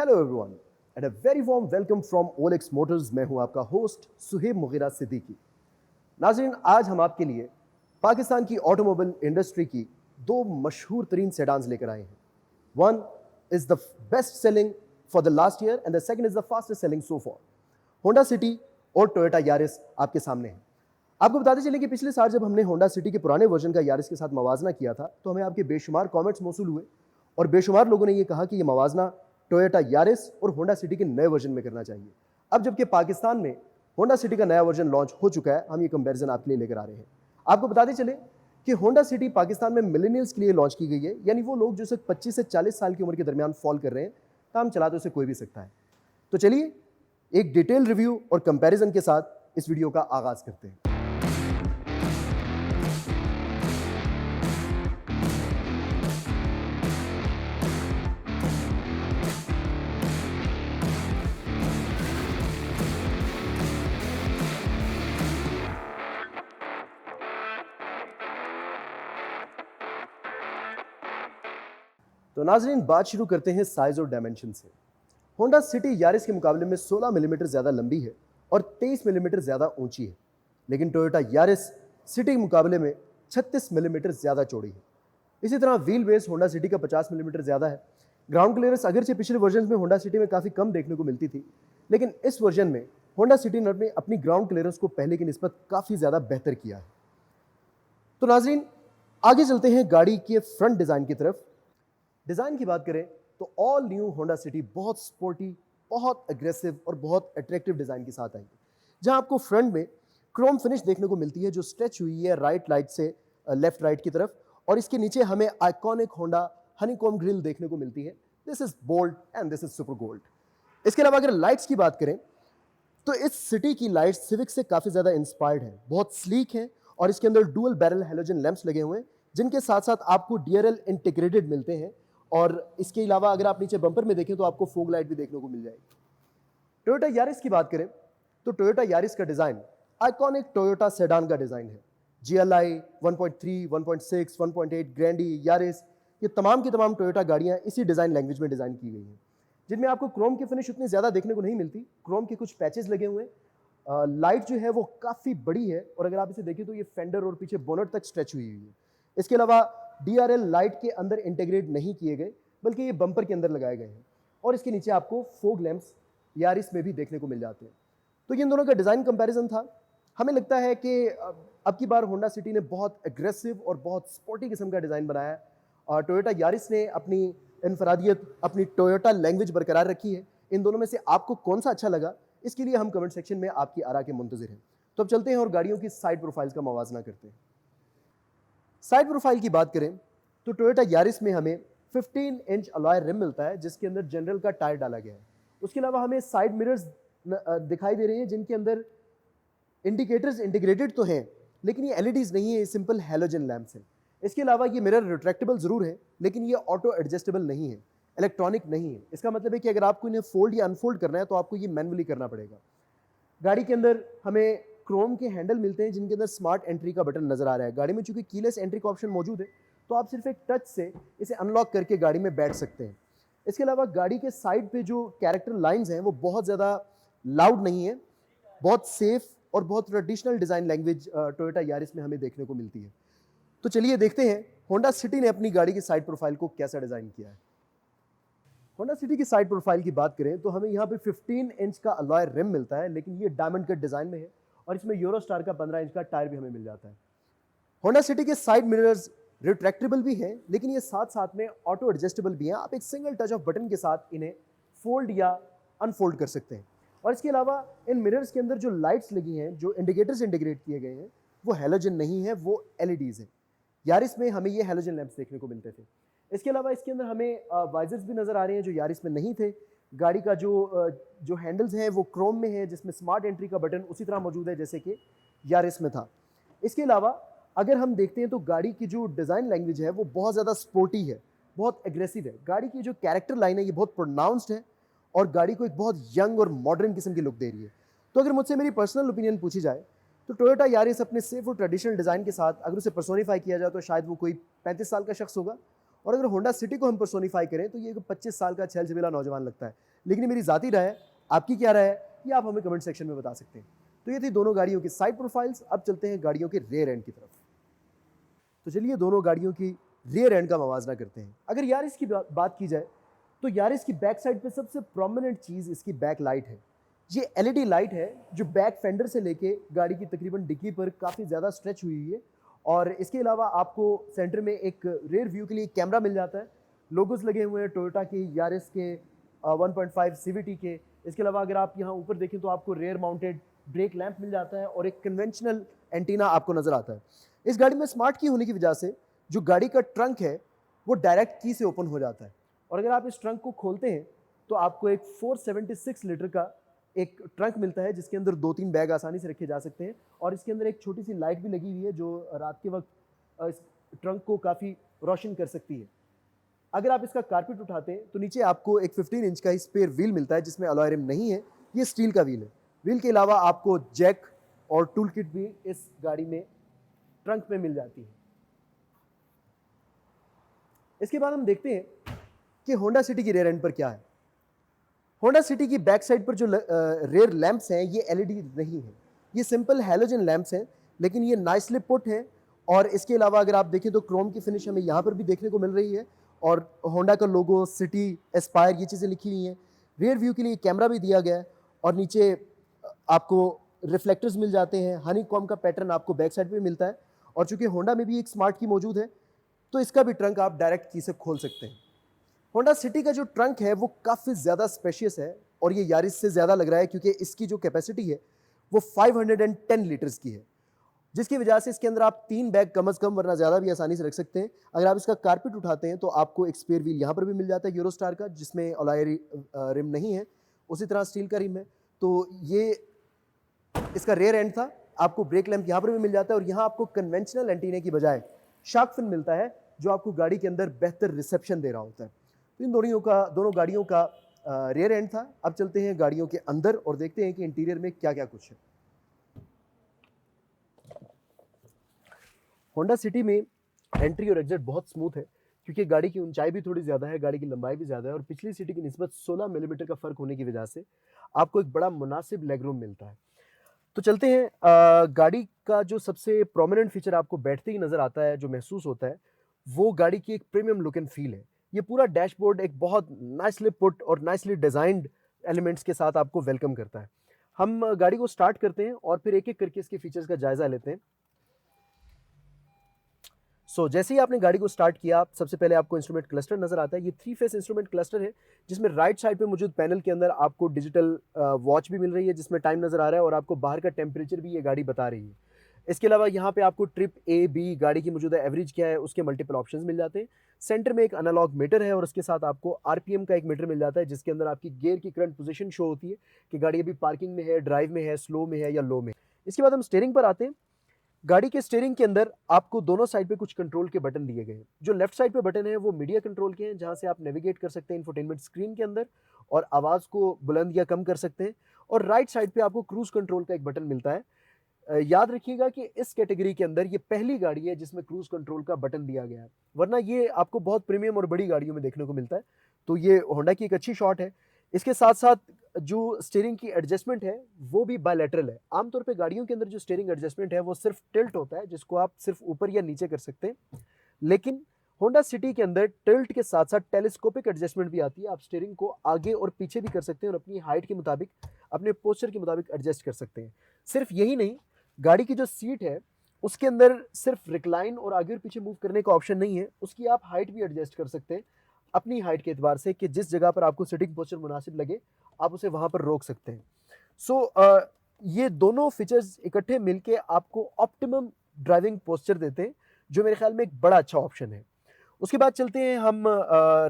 Hello everyone and a very warm welcome from OLX Motors. मैं हूं आपका host Suhaib Mughira Siddiqui. नाज़रीन, आज हम आपके लिए पाकिस्तान की ऑटोमोबाइल इंडस्ट्री की दो मशहूर तरीन सेडान्स लेकर आए हैं। One is the best selling for the last year and the second is the fastest selling so for. Honda city और टोयोटा यारिस आपके सामने है। आपको बताते चलें कि पिछले साल जब हमने होंडा सिटी के पुराने वर्जन का यारिस के साथ मवाजना किया था तो हमें आपके बेशुमार कमेंट्स मौसूल हुए और बेशुमार लोगों ने यह कहा कि यह मवाजना टोयोटा यारिस और होंडा सिटी के नए वर्जन में करना चाहिए। अब जबकि पाकिस्तान में होंडा सिटी का नया वर्जन लॉन्च हो चुका है, हम ये कंपैरिजन आपके लिए लेकर आ रहे हैं। आपको बताते चले कि होंडा सिटी पाकिस्तान में मिलेनियल्स के लिए लॉन्च की गई है, यानी वो लोग जो सिर्फ 25 से 40 साल की उम्र के दरमियान फॉल कर रहे हैं, काम चला तो उसे कोई भी सकता है। तो चलिए एक डिटेल रिव्यू और कंपैरिजन के साथ इस वीडियो का आगाज करते हैं। तो नाजरीन, बात शुरू करते हैं साइज और डायमेंशन से। होंडा सिटी यारिस के मुकाबले में 16 मिलीमीटर ज़्यादा लंबी है और 23 मिलीमीटर ज़्यादा ऊंची है, लेकिन टोयोटा यारिस सिटी के मुकाबले में 36 मिलीमीटर ज़्यादा चौड़ी है। इसी तरह व्हील बेस होंडा सिटी का 50 मिलीमीटर ज़्यादा है। ग्राउंड क्लियरेंस अगरचे पिछले वर्जन में होंडा सिटी में काफ़ी कम देखने को मिलती थी, लेकिन इस वर्जन में होंडा सिटी ने अपनी ग्राउंड क्लियरेंस को पहले की निस्बत काफ़ी ज़्यादा बेहतर किया है। तो नाजरीन, आगे चलते हैं गाड़ी के फ्रंट डिज़ाइन की तरफ। डिज़ाइन की बात करें तो ऑल न्यू होंडा सिटी बहुत स्पोर्टी, बहुत एग्रेसिव और बहुत अट्रैक्टिव डिज़ाइन के साथ आएगी, जहां आपको फ्रंट में क्रोम फिनिश देखने को मिलती है जो स्ट्रेच हुई है राइट लाइट से लेफ्ट राइट की तरफ, और इसके नीचे हमें आइकॉनिक होंडा हनीकॉम ग्रिल देखने को मिलती है। This is bold and this is super gold. इसके अलावा अगर लाइट्स की बात करें तो इस सिटी की लाइट्स सिविक से काफ़ी ज़्यादा इंस्पायर्ड है, बहुत स्लीक है और इसके अंदर डुअल बैरल हैलोजन लैंप्स लगे हुए हैं, जिनके साथ साथ आपको DRL इंटीग्रेटेड मिलते हैं। और इसके अलावा अगर आप नीचे बम्पर में देखें तो आपको फोग लाइट भी देखने को मिल जाएगी। टोयोटा यारिस की बात करें तो टोयोटा यारिस का डिज़ाइन आइकॉनिक टोयोटा सेडान का डिज़ाइन है। GLI 1.3, 1.6, 1.8, ग्रैंडी, यारिस, ये तमाम की तमाम टोयोटा गाड़ियाँ इसी डिज़ाइन लैंग्वेज में डिज़ाइन की गई हैं, जिनमें आपको क्रोम की फिनिश उतनी ज़्यादा देखने को नहीं मिलती। क्रोम के कुछ पैचेस लगे हुए हैं। लाइट जो है वो काफ़ी बड़ी है और अगर आप इसे देखें तो ये फेंडर और पीछे बोनट तक स्ट्रेच हुई है। इसके अलावा DRL लाइट के अंदर इंटीग्रेट नहीं किए गए, बल्कि ये बम्पर के अंदर लगाए गए हैं और इसके नीचे आपको फोग लैंप्स यारिस में भी देखने को मिल जाते हैं। तो ये इन दोनों का डिज़ाइन कंपैरिजन था। हमें लगता है कि अब की बार होंडा सिटी ने बहुत एग्रेसिव और बहुत स्पोर्टी किस्म का डिज़ाइन बनाया है और टोयोटा यारिस ने अपनी इनफरादियत, अपनी टोयोटा लैंग्वेज बरकरार रखी है। इन दोनों में से आपको कौन सा अच्छा लगा, इसके लिए हम कमेंट सेक्शन में आपकी आरा के मुंतज़िर हैं। तो अब चलते हैं और गाड़ियों की साइड प्रोफाइल्स का मवाजना करते हैं। साइड प्रोफाइल की बात करें तो टोयोटा यारिस में हमें 15 इंच अलॉय रिम मिलता है, जिसके अंदर जनरल का टायर डाला गया है। उसके अलावा हमें साइड मिरर्स दिखाई दे रहे हैं, जिनके अंदर इंडिकेटर्स इंटीग्रेटेड तो हैं, लेकिन ये LEDs नहीं है, ये सिंपल हैलोजन लैंप्स हैं। इसके अलावा ये मिरर रिट्रैक्टेबल जरूर है, लेकिन ये ऑटो एडजस्टेबल नहीं है, इलेक्ट्रॉनिक नहीं है। इसका मतलब है कि अगर आपको इन्हें फोल्ड या अनफोल्ड करना है तो आपको ये मैनुअली करना पड़ेगा। गाड़ी के अंदर हमें क्रोम के हैंडल मिलते हैं, जिनके अंदर स्मार्ट एंट्री का बटन नजर आ रहा है। गाड़ी में चूंकि कीलेस एंट्री का ऑप्शन मौजूद है, तो आप सिर्फ एक टच से इसे अनलॉक करके गाड़ी में बैठ सकते हैं। इसके अलावा गाड़ी के साइड पे जो कैरेक्टर लाइंस हैं वो बहुत ज़्यादा लाउड नहीं है, बहुत सेफ और बहुत traditional design language Toyota Yaris में हमें देखने को मिलती है। तो चलिए देखते हैं होंडा सिटी ने अपनी गाड़ी की साइड प्रोफाइल को कैसा डिज़ाइन किया है। होंडा सिटी की साइड प्रोफाइल की बात करें तो हमें यहाँ पे 15 इंच का अलॉय रिम मिलता है, लेकिन ये डायमंड कट डिज़ाइन में है और इसमें यूरोस्टार का 15 इंच का टायर भी हमें मिल जाता है। होंडा सिटी के साइड मिरर्स रिट्रैक्टेबल भी हैं, लेकिन ये साथ साथ में ऑटो एडजस्टेबल भी हैं। आप एक सिंगल टच ऑफ बटन के साथ इन्हें फोल्ड या अनफोल्ड कर सकते हैं। और इसके अलावा इन मिरर्स के अंदर जो लाइट्स लगी हैं, जो इंडिकेटर्स इंटीग्रेट किए गए हैं, वो हैलोजन नहीं है, वो LEDs हैं। यारिस में हमें ये हैलोजन लैंप्स देखने को मिलते थे। इसके अलावा इसके अंदर हमें वाइजर्स भी नज़र आ रहे हैं जो यारिस में नहीं थे। गाड़ी का जो हैंडल्स हैं वो क्रोम में है, जिसमें स्मार्ट एंट्री का बटन उसी तरह मौजूद है जैसे कि यारिस में था। इसके अलावा अगर हम देखते हैं तो गाड़ी की जो डिज़ाइन लैंग्वेज है वो बहुत ज़्यादा स्पोर्टी है, बहुत एग्रेसिव है। गाड़ी की जो कैरेक्टर लाइन है ये बहुत प्रोनाउंस्ड है और गाड़ी को एक बहुत यंग और मॉडर्न किस्म की लुक दे रही है। तो अगर मुझसे मेरी पर्सनल ओपिनियन पूछी जाए तो टोयोटा यारिस अपने सेफ और ट्रेडिशनल डिज़ाइन के साथ अगर उसे पर्सोनीफाई किया जाए तो शायद वो कोई 35 साल का शख्स होगा, और अगर होंडा सिटी को हम पर्सोनीफाई करें तो ये 25 साल का छल छबीला नौजवान लगता है। लेकिन मेरी ज़ाती राय है, आपकी क्या राय है ये आप हमें कमेंट सेक्शन में बता सकते हैं। तो ये थी दोनों गाड़ियों की साइड प्रोफाइल्स। अब चलते हैं गाड़ियों के रेयर एंड की तरफ। तो चलिए दोनों गाड़ियों की रियर एंड का मवाजना करते हैं। अगर यारिस की बात की जाए तो यारिस की बैक साइड पे सबसे प्रोमिनेंट चीज़ इसकी बैक लाइट है। ये एलईडी लाइट है जो बैक फेंडर से लेके गाड़ी की तकरीबन डिक्की पर काफ़ी ज़्यादा स्ट्रेच हुई है। और इसके अलावा आपको सेंटर में एक रेयर व्यू के लिए कैमरा मिल जाता है। लोगोस लगे हुए हैं टोयोटा के, यारिस के, 1.5 सीवीटी के। इसके अलावा अगर आप यहाँ ऊपर देखें तो आपको रेयर माउंटेड ब्रेक लैंप मिल जाता है और एक कन्वेंशनल एंटीना आपको नजर आता है। इस गाड़ी में स्मार्ट की होने की वजह से जो गाड़ी का ट्रंक है वो डायरेक्ट की से ओपन हो जाता है। और अगर आप इस ट्रंक को खोलते हैं तो आपको एक 476 लीटर का एक ट्रंक मिलता है जिसके अंदर 2-3 बैग आसानी से रखे जा सकते हैं। और इसके अंदर एक छोटी सी लाइट भी लगी हुई है जो रात के वक्त इस ट्रंक को काफ़ी रोशन कर सकती है। अगर आप इसका कारपेट उठाते हैं तो नीचे आपको एक 15 इंच का ही स्पेयर व्हील मिलता है जिसमें अलॉय रिम नहीं है, ये स्टील का व्हील है। व्हील के अलावा आपको जैक और टूल किट भी इस गाड़ी में ट्रंक में मिल जाती है। इसके बाद हम देखते हैं कि होंडा सिटी की रेयर एंड पर क्या है। होंडा सिटी की बैक साइड पर जो रेयर लैंप्स हैं ये एलईडी नहीं है, ये सिंपल हैलोजन लैंप्स हैं, लेकिन ये नाइसली पुट है। और इसके अलावा अगर आप देखें तो क्रोम की फिनिश हमें यहाँ पर भी देखने को मिल रही है और होंडा का लोगो, सिटी, एस्पायर, ये चीज़ें लिखी हुई हैं। रेयर व्यू के लिए कैमरा भी दिया गया है और नीचे आपको रिफ्लेक्टर्स मिल जाते हैं। हनी कॉम का पैटर्न आपको बैक साइड पे मिलता है। और चूंकि होंडा में भी एक स्मार्ट की मौजूद है तो इसका भी ट्रंक आप डायरेक्ट की से खोल सकते हैं। होंडा सिटी का जो ट्रंक है वो काफ़ी ज़्यादा स्पेशियस है और ये यारिस से ज़्यादा लग रहा है क्योंकि इसकी जो कैपेसिटी है वो 510 लीटर्स की है, जिसकी वजह से इसके अंदर आप 3 बैग कम से कम वरना ज़्यादा भी आसानी से रख सकते हैं। अगर आप इसका कारपेट उठाते हैं तो आपको एक स्पेयर व्हील यहाँ पर भी मिल जाता है यूरोस्टार का, जिसमें अलॉय रिम नहीं है, उसी तरह स्टील का रिम है। तो ये इसका रेयर एंड था। आपको ब्रेक लैंप यहाँ पर भी मिल जाता है और यहाँ आपको कन्वेंशनल एंटीने की बजाय शार्क फिन मिलता है जो आपको गाड़ी के अंदर बेहतर रिसेप्शन दे रहा होता है। तो इन दोनों गाड़ियों का रेयर एंड था। अब चलते हैं गाड़ियों के अंदर और देखते हैं कि इंटीरियर में क्या क्या कुछ है। होंडा सिटी में एंट्री और एग्जिट बहुत स्मूथ है क्योंकि गाड़ी की ऊंचाई भी थोड़ी ज़्यादा है, गाड़ी की लंबाई भी ज़्यादा है और पिछली सिटी की निस्बत 16 मिलीमीटर का फ़र्क होने की वजह से आपको एक बड़ा मुनासिब लेग रूम मिलता है। तो चलते हैं गाड़ी का जो सबसे प्रोमिनेंट फीचर आपको बैठते ही नज़र आता है, जो महसूस होता है, वो गाड़ी की एक प्रीमियम लुक एंड फील है। ये पूरा डैशबोर्ड एक बहुत नाइसली पुट और नाइसली डिज़ाइंड एलिमेंट्स के साथ आपको वेलकम करता है। हम गाड़ी को स्टार्ट करते हैं और फिर एक एक करके इसके फीचर्स का जायज़ा लेते हैं। जैसे ही आपने गाड़ी को स्टार्ट किया, सबसे पहले आपको इंस्ट्रूमेंट क्लस्टर नजर आता है। ये 3 फेस इंस्ट्रूमेंट क्लस्टर है जिसमें राइट साइड पे मौजूद पैनल के अंदर आपको डिजिटल वॉच भी मिल रही है जिसमें टाइम नजर आ रहा है और आपको बाहर का टेम्परेचर भी ये गाड़ी बता रही है। इसके अलावा यहाँ पे आपको ट्रिप A, B, गाड़ी की मौजूदा एवरेज क्या है उसके मल्टीपल ऑप्शंस मिल जाते हैं। सेंटर में एक एनालॉग मीटर है और उसके साथ आपको RPM का एक मीटर मिल जाता है जिसके अंदर आपकी गियर की करंट पोजीशन शो होती है कि गाड़ी अभी पार्किंग में है, ड्राइव में है, स्लो में है या लो में। इसके बाद हम स्टीयरिंग पर आते हैं। गाड़ी के स्टीयरिंग के अंदर आपको दोनों साइड पे कुछ कंट्रोल के बटन दिए गए हैं। जो लेफ्ट साइड पे बटन है वो मीडिया कंट्रोल के हैं जहां से आप नेविगेट कर सकते हैं इंफोटेनमेंट स्क्रीन के अंदर और आवाज़ को बुलंद या कम कर सकते हैं। और राइट साइड पे आपको क्रूज कंट्रोल का एक बटन मिलता है। याद रखिएगा कि इस कैटेगरी के अंदर ये पहली गाड़ी है जिसमें क्रूज कंट्रोल का बटन दिया गया है, वरना ये आपको बहुत प्रीमियम और बड़ी गाड़ियों में देखने को मिलता है। तो ये होंडा की एक अच्छी शॉट है। इसके साथ साथ जो स्टीयरिंग की एडजस्टमेंट है वो भी बायलैटरल है। आमतौर पे गाड़ियों के अंदर जो स्टीयरिंग एडजस्टमेंट है वो सिर्फ टिल्ट होता है जिसको आप सिर्फ ऊपर या नीचे कर सकते हैं, लेकिन होंडा सिटी के अंदर टिल्ट के साथ साथ टेलीस्कोपिक एडजस्टमेंट भी आती है। आप स्टीयरिंग को आगे और पीछे भी कर सकते हैं और अपनी हाइट के मुताबिक, अपने पोस्चर के मुताबिक एडजस्ट कर सकते हैं। सिर्फ यही नहीं, गाड़ी की जो सीट है उसके अंदर सिर्फ रिक्लाइन और आगे और पीछे मूव करने का ऑप्शन नहीं है, उसकी आप हाइट भी एडजस्ट कर सकते हैं अपनी हाइट के एतबार से कि जिस जगह पर आपको सिटिंग पोस्चर मुनासिब लगे आप उसे वहां पर रोक सकते हैं। ये दोनों फीचर्स इकट्ठे मिलके आपको ऑप्टिमम ड्राइविंग पोस्चर देते हैं जो मेरे ख्याल में एक बड़ा अच्छा ऑप्शन है। उसके बाद चलते हैं हम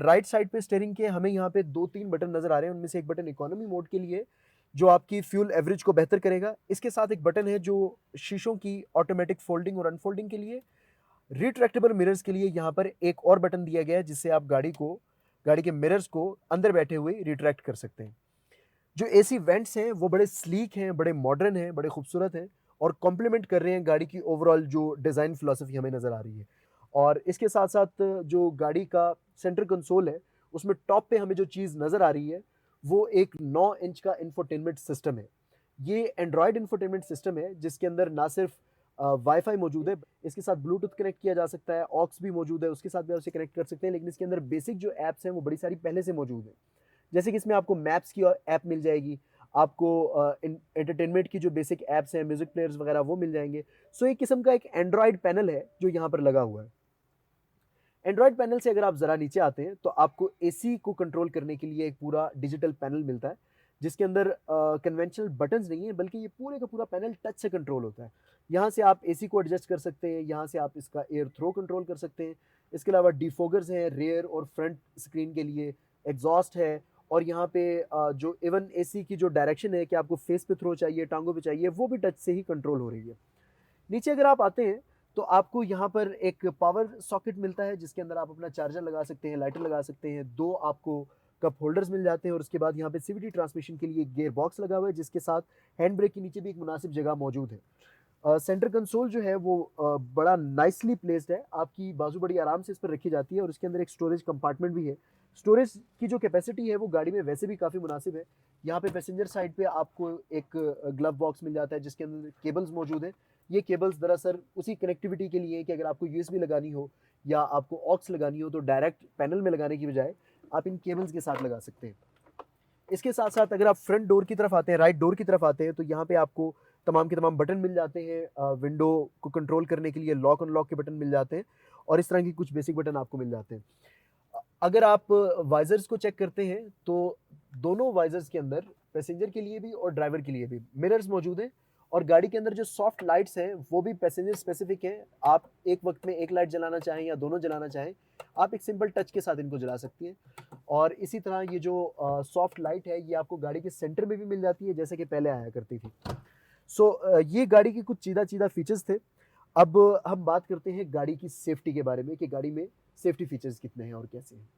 राइट साइड पे स्टीयरिंग के। हमें यहाँ पे 2-3 बटन नजर आ रहे हैं, उनमें से एक बटन इकोनॉमी मोड के लिए जो आपकी फ्यूल एवरेज को बेहतर करेगा। इसके साथ एक बटन है जो शीशों की ऑटोमेटिक फोल्डिंग और अनफोल्डिंग के लिए। रिट्रैक्टेबल मिरर्स के लिए यहाँ पर एक और बटन दिया गया है जिससे आप गाड़ी के मिरर्स को अंदर बैठे हुए रिट्रैक्ट कर सकते हैं। जो AC वेंट्स हैं वो बड़े स्लीक हैं, बड़े मॉडर्न हैं, बड़े खूबसूरत हैं और कॉम्प्लीमेंट कर रहे हैं गाड़ी की ओवरऑल जो डिज़ाइन फिलॉसफी हमें नज़र आ रही है। और इसके साथ साथ जो गाड़ी का सेंटर कंसोल है उसमें टॉप पे हमें जो चीज़ नज़र आ रही है वो एक 9 इंच का इंफोटेनमेंट सिस्टम है। ये एंड्रॉयड इंफोटेनमेंट सिस्टम है जिसके अंदर ना सिर्फ वाईफाई मौजूद है, इसके साथ ब्लूटूथ कनेक्ट किया जा सकता है, ऑक्स भी मौजूद है, उसके साथ भी आप उसे कनेक्ट कर सकते हैं। लेकिन इसके अंदर बेसिक जो ऐप्स हैं वो बड़ी सारी पहले से मौजूद है। जैसे कि इसमें आपको मैप्स की ऐप मिल जाएगी, आपको एंटरटेनमेंट की जो बेसिक ऐप्स हैं, म्यूजिक प्लेयर्स वगैरह वो मिल जाएंगे। सो एक किस्म का एक एंड्रॉयड पैनल है जो यहाँ पर लगा हुआ है। एंड्रॉयड पैनल से अगर आप ज़रा नीचे आते हैं तो आपको एसी को कंट्रोल करने के लिए एक पूरा डिजिटल पैनल मिलता है, जिसके अंदर कन्वेंशनल बटन्स नहीं है, बल्कि ये पूरे का पूरा पैनल टच से कंट्रोल होता है। यहाँ से आप एसी को एडजस्ट कर सकते हैं, यहाँ से आप इसका एयर थ्रो कंट्रोल कर सकते हैं। इसके अलावा डिफोगर्स हैं रेयर और फ्रंट स्क्रीन के लिए, एग्जॉस्ट है, और यहाँ पे जो इवन एसी की जो डायरेक्शन है कि आपको फेस पे थ्रो चाहिए, टांगों पे चाहिए, वो भी टच से ही कंट्रोल हो रही है। नीचे अगर आप आते हैं तो आपको यहाँ पर एक पावर सॉकेट मिलता है जिसके अंदर आप अपना चार्जर लगा सकते हैं, लाइटर लगा सकते हैं, दो आपको कप होल्डर्स मिल जाते हैं, और उसके बाद यहाँ पे सीवीटी ट्रांसमिशन के लिए गियर बॉक्स लगा हुआ है जिसके साथ हैंड ब्रेक के नीचे भी एक मुनासिब जगह मौजूद है। सेंटर कंसोल जो है वो बड़ा नाइसली प्लेस्ड है, आपकी बाजू बड़ी आराम से इस पर रखी जाती है, और इसके अंदर एक स्टोरेज कंपार्टमेंट भी है। स्टोरेज की जो कैपेसिटी है वो गाड़ी में वैसे भी काफ़ी मुनासिब है। यहाँ पे पैसेंजर साइड पे आपको एक ग्लव बॉक्स मिल जाता है जिसके अंदर केबल्स मौजूद है। ये केबल्स दरअसल उसी कनेक्टिविटी के लिए है कि अगर आपको यूएसबी लगानी हो या आपको ऑक्स लगानी हो तो डायरेक्ट पैनल में लगाने की बजाय आप इन केबल्स के साथ लगा सकते हैं। इसके साथ साथ अगर आप फ्रंट डोर की तरफ आते हैं, राइट डोर की तरफ आते हैं, तो यहाँ पे आपको तमाम के तमाम बटन मिल जाते हैं। विंडो को कंट्रोल करने के लिए लॉक अनलॉक के बटन मिल जाते हैं, और इस तरह की कुछ बेसिक बटन आपको मिल जाते हैं। अगर आप वाइजर्स को चेक करते हैं तो दोनों वाइजर्स के अंदर पैसेंजर के लिए भी और ड्राइवर के लिए भी मिरर्स मौजूद हैं, और गाड़ी के अंदर जो सॉफ्ट लाइट्स हैं वो भी पैसेंजर स्पेसिफिक हैं। आप एक वक्त में एक लाइट जलाना चाहें या दोनों जलाना चाहें, आप एक सिंपल टच के साथ इनको जला सकती हैं। और इसी तरह ये जो सॉफ्ट लाइट है ये आपको गाड़ी के सेंटर में भी मिल जाती है जैसे कि पहले आया करती थी। ये गाड़ी की कुछ चीदा चीदा फीचर्स थे। अब हम बात करते हैं गाड़ी की सेफ्टी के बारे में कि गाड़ी में सेफ्टी फीचर्स कितने हैं और कैसे हैं।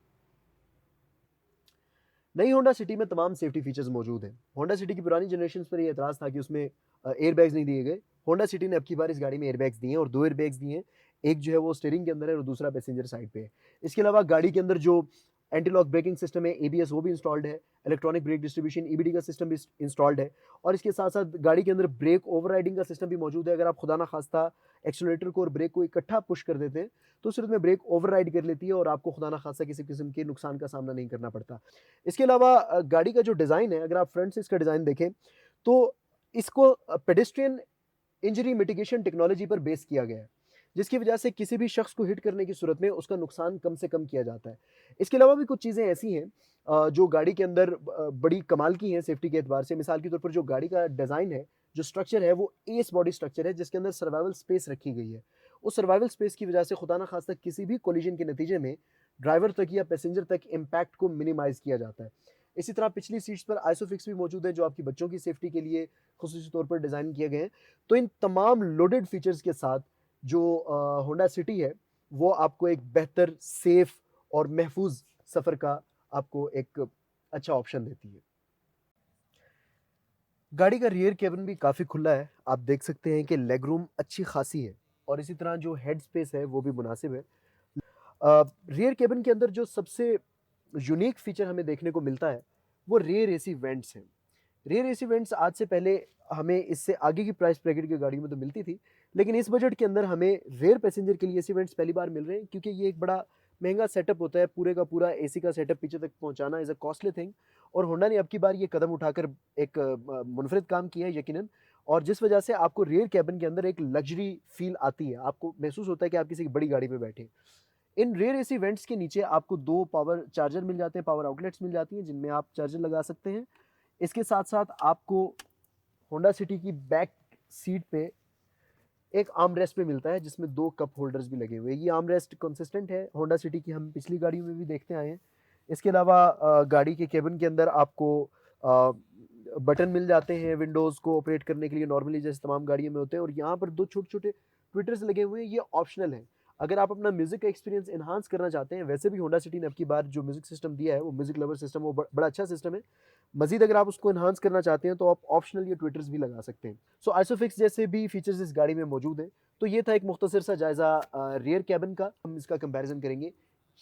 नई होंडा सिटी में तमाम सेफ्टी फीचर्स मौजूद हैं। होंडा सिटी की पुरानी जनरेशन पर यह एतराज़ था कि उसमें एयर बैग्स नहीं दिए गए। होंडा सिटी ने अब की बार इस गाड़ी में एयर बैग्स दिए हैं, और दो एयर बैग्स दिए हैं। एक जो है वो स्टीयरिंग के अंदर है और दूसरा पैसेंजर साइड पे है। इसके अलावा गाड़ी के अंदर जो एंटी लॉक ब्रेकिंग सिस्टम है, एबीएस, वो भी इंस्टॉल्ड है। इलेक्ट्रॉनिक ब्रेक डिस्ट्रीब्यूशन ईबीडी का सिस्टम भी इंस्टॉल्ड है, और इसके साथ साथ गाड़ी के अंदर ब्रेक ओवरराइडिंग का सिस्टम भी मौजूद है। अगर आप खुदा ना खास्ता एक्सीलरेटर को और ब्रेक को इकट्ठा पुश कर देते हैं तो सिर्फ में ब्रेक ओवरराइड कर लेती है और आपको खुदा ना खास्ता किसी किस्म के नुकसान का सामना नहीं करना पड़ता। इसके अलावा गाड़ी का जो डिज़ाइन है, अगर आप फ्रंट से इसका डिज़ाइन देखें तो इसको पेडेस्ट्रियन इंजरी मिटिगेशन टेक्नोलॉजी पर बेस किया गया है, जिसकी वजह से किसी भी शख्स को हिट करने की सूरत में उसका नुकसान कम से कम किया जाता है। इसके अलावा भी कुछ चीज़ें ऐसी हैं जो गाड़ी के अंदर बड़ी कमाल की हैं सेफ्टी के एतबार से। मिसाल के तौर पर जो गाड़ी का डिज़ाइन है, जो स्ट्रक्चर है, वो एस बॉडी स्ट्रक्चर है जिसके अंदर सर्वाइवल स्पेस रखी गई है। उस सर्वाइवल स्पेस की वजह से खुदा ना खास्ता किसी भी कोलिजन के नतीजे में ड्राइवर तक या पैसेंजर तक इम्पैक्ट को मिनिमाइज किया जाता है। इसी तरह पिछली सीट्स पर आइसोफिक्स भी मौजूद है जो आपकी बच्चों की सेफ्टी के लिए खुसूसी तौर पर डिज़ाइन किए गए हैं। तो इन तमाम लोडेड फीचर्स के साथ जो होंडा सिटी है वो आपको एक बेहतर, सेफ और महफूज सफ़र का आपको एक अच्छा ऑप्शन देती है। गाड़ी का रियर केबिन भी काफ़ी खुला है, आप देख सकते हैं कि लेग रूम अच्छी खासी है, और इसी तरह जो हेड स्पेस है वो भी मुनासिब है। रियर केबिन के अंदर जो सबसे यूनिक फीचर हमें देखने को मिलता है वो रियर एसी वेंट्स हैं। रियर एसी वेंट्स आज से पहले हमें इससे आगे की प्राइस ब्रैकेट की गाड़ियों में तो मिलती थी, लेकिन इस बजट के अंदर हमें रेयर पैसेंजर के लिए एसी वेंट्स पहली बार मिल रहे हैं, क्योंकि ये एक बड़ा महंगा सेटअप होता है। पूरे का पूरा एसी का सेटअप पीछे तक पहुंचाना इज़ अ कॉस्टली थिंग, और होंडा ने अब की बार ये कदम उठाकर एक मुनफरिद काम किया है यकीनन, और जिस वजह से आपको रियर कैबिन के अंदर एक लग्जरी फील आती है, आपको महसूस होता है कि आप किसी बड़ी गाड़ी में बैठे। इन रेयर एसी वेंट्स के नीचे आपको दो पावर चार्जर मिल जाते हैं, पावर आउटलेट्स मिल जाती हैं जिनमें आप चार्जर लगा सकते हैं। इसके साथ साथ आपको होंडा सिटी की बैक सीट पे एक आर्म रेस्ट पे मिलता है जिसमें दो कप होल्डर्स भी लगे हुए हैं। ये आर्म रेस्ट कंसिस्टेंट है होंडा सिटी की, हम पिछली गाड़ियों में भी देखते आए हैं। इसके अलावा गाड़ी के केबिन के अंदर आपको बटन मिल जाते हैं विंडोज़ को ऑपरेट करने के लिए, नॉर्मली जैसे तमाम गाड़ियों में होते हैं, और यहाँ पर दो छोटे छोटे ट्विटर्स लगे हुए हैं, ये ऑप्शनल हैं। अगर आप अपना म्यूज़िक का एक्सपीरियंस एनहांस करना चाहते हैं, वैसे भी होंडा सिटी ने अब की बार जो म्यूज़िक सिस्टम दिया है वो म्यूज़िक लवर सिस्टम, वो बड़ा अच्छा सिस्टम है। मज़ीद अगर आप उसको एनहांस करना चाहते हैं तो आप ऑप्शनल ये ट्विटर्स भी लगा सकते हैं। सो आइसोफिक्स जैसे भी फीचर्स इस गाड़ी में मौजूद हैं। तो ये था एक मुख्तसर सा जायज़ा रियर कैबिन का। हम इसका कंपैरिजन करेंगे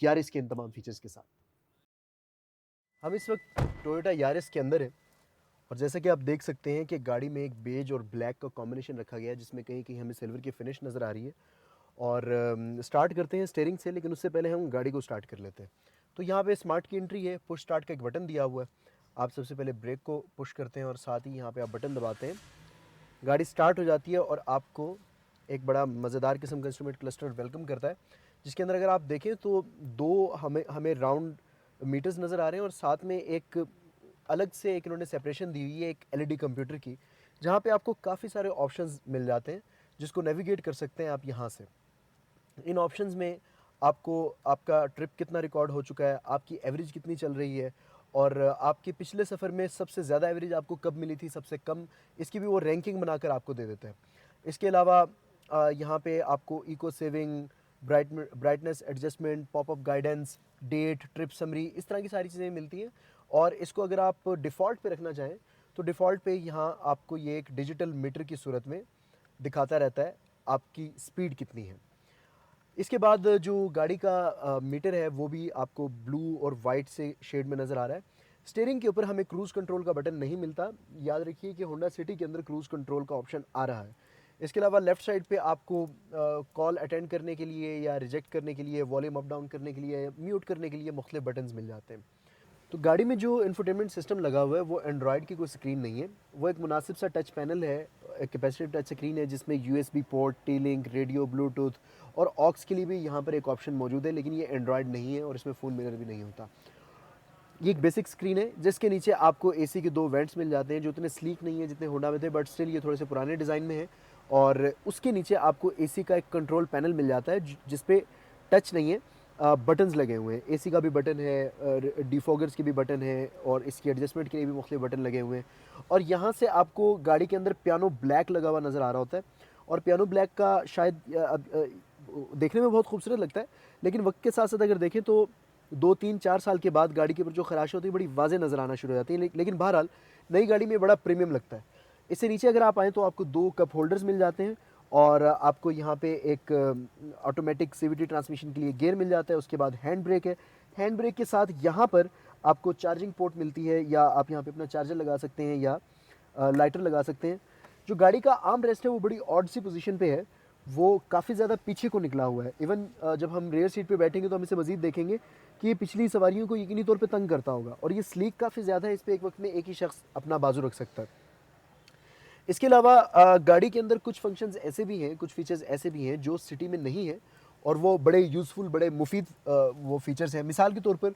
यारिस के इन तमाम फीचर्स के साथ। हम इस वक्त टोयोटा यारिस के अंदर हैं और जैसा कि आप देख सकते हैं कि गाड़ी में एक बेज और ब्लैक का कॉम्बिनेशन रखा गया है जिसमें कहीं कहीं हमें सिल्वर की फिनिश नज़र आ रही है। और स्टार्ट करते हैं स्टीयरिंग से, लेकिन उससे पहले हम गाड़ी को स्टार्ट कर लेते हैं। तो यहाँ पे स्मार्ट की एंट्री है, पुश स्टार्ट का एक बटन दिया हुआ है। आप सबसे पहले ब्रेक को पुश करते हैं और साथ ही यहाँ पे आप बटन दबाते हैं, गाड़ी स्टार्ट हो जाती है और आपको एक बड़ा मज़ेदार किस्म का इंस्ट्रूमेंट क्लस्टर वेलकम करता है, जिसके अंदर अगर आप देखें तो दो हमें हमें राउंड मीटर्स नज़र आ रहे हैं और साथ में एक अलग से एक इन्होंने सेपरेशन दी हुई है एक एलईडी कंप्यूटर की, जहाँ पे आपको काफ़ी सारे ऑप्शंस मिल जाते हैं जिसको नेविगेट कर सकते हैं आप यहाँ से। इन ऑप्शंस में आपको आपका ट्रिप कितना रिकॉर्ड हो चुका है, आपकी एवरेज कितनी चल रही है और आपके पिछले सफ़र में सबसे ज़्यादा एवरेज आपको कब मिली थी, सबसे कम, इसकी भी वो रैंकिंग बनाकर आपको दे देते हैं। इसके अलावा यहाँ पे आपको eco saving, brightness adjustment, popup guidance, date, trip summary, इस तरह की सारी चीज़ें मिलती हैं। और इसको अगर आप डिफ़ॉल्ट पे रखना चाहें तो डिफ़ॉल्ट पे यहाँ आपको ये एक डिजिटल मीटर की सूरत में दिखाता रहता है आपकी स्पीड कितनी है। इसके बाद जो गाड़ी का मीटर है वो भी आपको ब्लू और वाइट से शेड में नज़र आ रहा है। स्टीयरिंग के ऊपर हमें क्रूज़ कंट्रोल का बटन नहीं मिलता, याद रखिए कि होंडा सिटी के अंदर क्रूज़ कंट्रोल का ऑप्शन आ रहा है। इसके अलावा लेफ़्ट साइड पे आपको कॉल अटेंड करने के लिए या रिजेक्ट करने के लिए, वॉल्यूम अप डाउन करने के लिए, म्यूट करने के लिए मुख्तलिफ बटन्स मिल जाते हैं। तो गाड़ी में जो इंफोटेनमेंट सिस्टम लगा हुआ है वो एंड्रॉयड की कोई स्क्रीन नहीं है, वो एक मुनासिब सा टच पैनल है, एक कैपेसिटिव टच स्क्रीन है जिसमें USB port, T link, radio, Bluetooth और ऑक्स के लिए भी यहाँ पर एक ऑप्शन मौजूद है, लेकिन ये एंड्रॉयड नहीं है और इसमें फ़ोन मिरर भी नहीं होता। ये एक बेसिक स्क्रीन है जिसके नीचे आपको एसी के दो वेंट्स मिल जाते हैं जो इतने स्लीक नहीं है जितने होंडा में थे, बट स्टिल ये थोड़े से पुराने डिज़ाइन में है। और उसके नीचे आपको एसी का एक कंट्रोल पैनल मिल जाता है जिस पे टच नहीं है, बटन्स लगे हुए हैं। एसी का भी बटन है, डिफॉगर्स की भी बटन है और इसकी एडजस्टमेंट के लिए भी मुख्तलिफ बटन लगे हुए हैं। और यहाँ से आपको गाड़ी के अंदर पियानो ब्लैक लगा हुआ नज़र आ रहा होता है और पियानो ब्लैक का शायद देखने में बहुत खूबसूरत लगता है, लेकिन वक्त के साथ साथ अगर देखें तो 2, 3, 4 साल के बाद गाड़ी के ऊपर जो खराश होती है बड़ी वाज़े नज़र आना शुरू हो जाती है। लेकिन बहरहाल नई गाड़ी में बड़ा प्रीमियम लगता है। इससे नीचे अगर आप आएँ तो आपको 2 कप होल्डर्स मिल जाते हैं और आपको यहाँ पे एक ऑटोमेटिक सीवीटी ट्रांसमिशन के लिए गियर मिल जाता है। उसके बाद हैंड ब्रेक है। हैंड ब्रेक के साथ यहाँ पर आपको चार्जिंग पोर्ट मिलती है, या आप यहाँ पे अपना चार्जर लगा सकते हैं या लाइटर लगा सकते हैं। जो गाड़ी का आर्म रेस्ट है वो बड़ी ऑड सी पोजीशन पे है, वो काफ़ी ज़्यादा पीछे को निकला हुआ है। इवन जब हम रेयर सीट पे बैठेंगे तो हम इसे मज़ीद देखेंगे कि ये पिछली सवारियों को यकीनी तौर पे तंग करता होगा और ये स्लीक काफ़ी ज़्यादा है, इस पर एक वक्त में एक ही शख्स अपना बाजू रख सकता है। इसके अलावा गाड़ी के अंदर कुछ फंक्शंस ऐसे भी हैं, कुछ फीचर्स ऐसे भी हैं जो सिटी में नहीं है और वो बड़े यूज़फुल, बड़े मुफीद वो फीचर्स हैं। मिसाल के तौर पर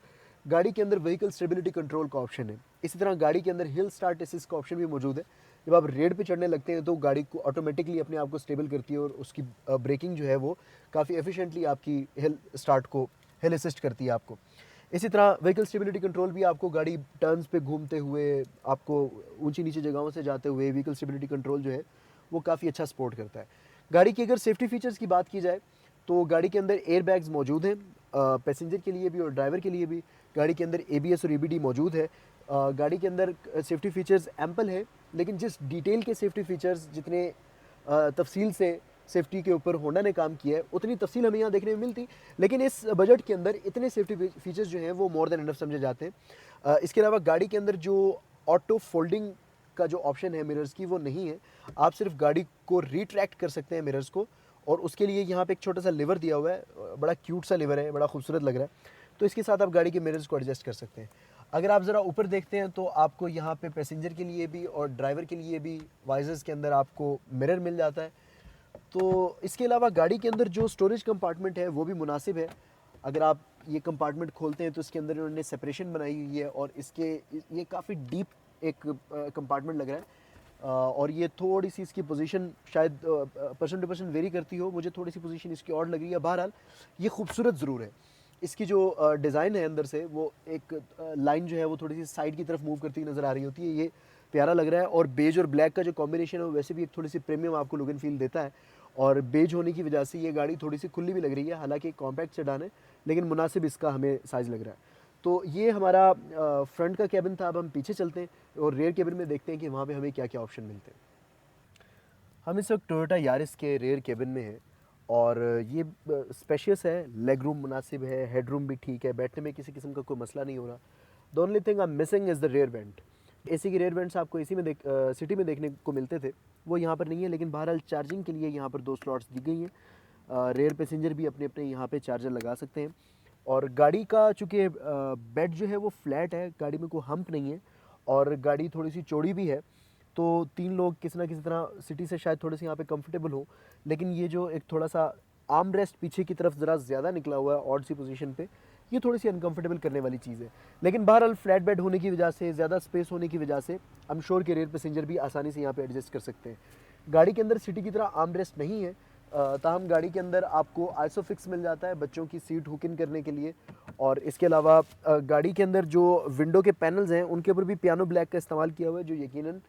गाड़ी के अंदर व्हीकल स्टेबिलिटी कंट्रोल का ऑप्शन है। इसी तरह गाड़ी के अंदर हिल स्टार्ट असिस्ट का ऑप्शन भी मौजूद है। जब आप रेड पे चढ़ने लगते हैं तो गाड़ी को ऑटोमेटिकली अपने आप को स्टेबल करती है और उसकी ब्रेकिंग जो है वो काफ़ी एफिशिएंटली आपकी हिल असिस्ट करती है आपको। इसी तरह व्हीकल स्टेबिलिटी कंट्रोल भी आपको गाड़ी टर्न्स पे घूमते हुए, आपको ऊंची नीची जगहों से जाते हुए व्हीकल स्टेबिलिटी कंट्रोल जो है वो काफ़ी अच्छा सपोर्ट करता है। गाड़ी की अगर सेफ्टी फीचर्स की बात की जाए तो गाड़ी के अंदर एयर बैग्स मौजूद हैं, पैसेंजर के लिए भी और ड्राइवर के लिए भी। गाड़ी के अंदर ABS और EBD मौजूद है। गाड़ी के अंदर सेफ्टी फीचर्स एम्पल है, लेकिन जिस डिटेल के सेफ्टी फीचर्स, जितने तफसील से सेफ्टी के ऊपर होंडा ने काम किया है, उतनी तफसील हमें यहाँ देखने में मिलती, लेकिन इस बजट के अंदर इतने सेफ्टी फीचर्स जो हैं वो मोर देन इनफ समझे जाते हैं। इसके अलावा गाड़ी के अंदर जो ऑटो फोल्डिंग का जो ऑप्शन है मिरर्स की वो नहीं है। आप सिर्फ गाड़ी को रिट्रैक्ट कर सकते हैं मिरर्स को, और उसके लिए यहाँ पे एक छोटा सा लिवर दिया हुआ है, बड़ा क्यूट सा लिवर है, बड़ा खूबसूरत लग रहा है। तो इसके साथ आप गाड़ी के मिरर्स को एडजस्ट कर सकते हैं। अगर आप ज़रा ऊपर देखते हैं तो आपको यहाँ पे पैसेंजर के लिए भी और ड्राइवर के लिए भी वाइजर्स के अंदर आपको मिरर मिल जाता है। तो इसके अलावा गाड़ी के अंदर जो स्टोरेज कंपार्टमेंट है वो भी मुनासिब है। अगर आप ये कंपार्टमेंट खोलते हैं तो इसके अंदर उन्होंने सेपरेशन बनाई हुई है और ये काफ़ी डीप एक कंपार्टमेंट लग रहा है। और ये थोड़ी सी इसकी पोजीशन शायद पर्सन टू पर्सन वेरी करती हो, मुझे थोड़ी सी पोजीशन इसकी और लग रही है। बहरहाल ये खूबसूरत ज़रूर है। इसकी जो डिज़ाइन है अंदर से वो एक लाइन जो है वो थोड़ी सी साइड की तरफ मूव करती हुई नज़र आ रही होती है, ये प्यारा लग रहा है। और बेज और ब्लैक का जो कॉम्बिनेशन है वो वैसे भी एक थोड़ी सी प्रीमियम आपको लुक एंड फील देता है, और बेज होने की वजह से ये गाड़ी थोड़ी सी खुली भी लग रही है। हालांकि कॉम्पैक्ट सेडान है लेकिन मुनासिब इसका हमें साइज़ लग रहा है। तो ये हमारा फ्रंट का केबिन था। अब हम पीछे चलते हैं और रेयर केबिन में देखते हैं कि वहाँ पे हमें क्या क्या ऑप्शन मिलते हैं। हम इस वक्त टोयोटा यारिस के रेयर केबिन में हैं और ये स्पेशियस है, लेग रूम मुनासिब है, हेड रूम भी ठीक है, बैठने में किसी किस्म का कोई मसला नहीं हो रहा। The only thing I am missing is the rear vent. AC के रेयर वेंट्स आपको एसी में सिटी में देखने को मिलते थे, वो यहाँ पर नहीं है, लेकिन बहरहाल चार्जिंग के लिए यहाँ पर 2 स्लॉट्स दी गई हैं। रेयर पैसेंजर भी अपने अपने यहाँ पे चार्जर लगा सकते हैं। और गाड़ी का चूँकि बेड जो है वो फ्लैट है, गाड़ी में कोई हम्प नहीं है और गाड़ी थोड़ी सी चौड़ी भी है, तो 3 लोग किसी ना किसी तरह सिटी से शायद थोड़े से यहाँ पे कंफर्टेबल हो। लेकिन ये जो एक थोड़ा सा आर्म रेस्ट पीछे की तरफ ज़रा ज़्यादा निकला हुआ है ऑड सी पोजीशन पे, ये थोड़ी सी अनकंफर्टेबल करने वाली चीज़ है। लेकिन बहरहाल फ्लैट बेड होने की वजह से, ज़्यादा स्पेस होने की वजह से आई एम श्योर कि रेयर पैसेंजर भी आसानी से यहाँ पे एडजस्ट कर सकते हैं। गाड़ी के अंदर सिटी की तरह आर्म रेस्ट नहीं है, ताहम गाड़ी के अंदर आपको आइसोफिक्स मिल जाता है बच्चों की सीट हुक इन करने के लिए। और इसके अलावा गाड़ी के अंदर जो विंडो के पैनल्स हैं उनके ऊपर भी पियानो ब्लैक का इस्तेमाल किया हुआ है, जो यकीनन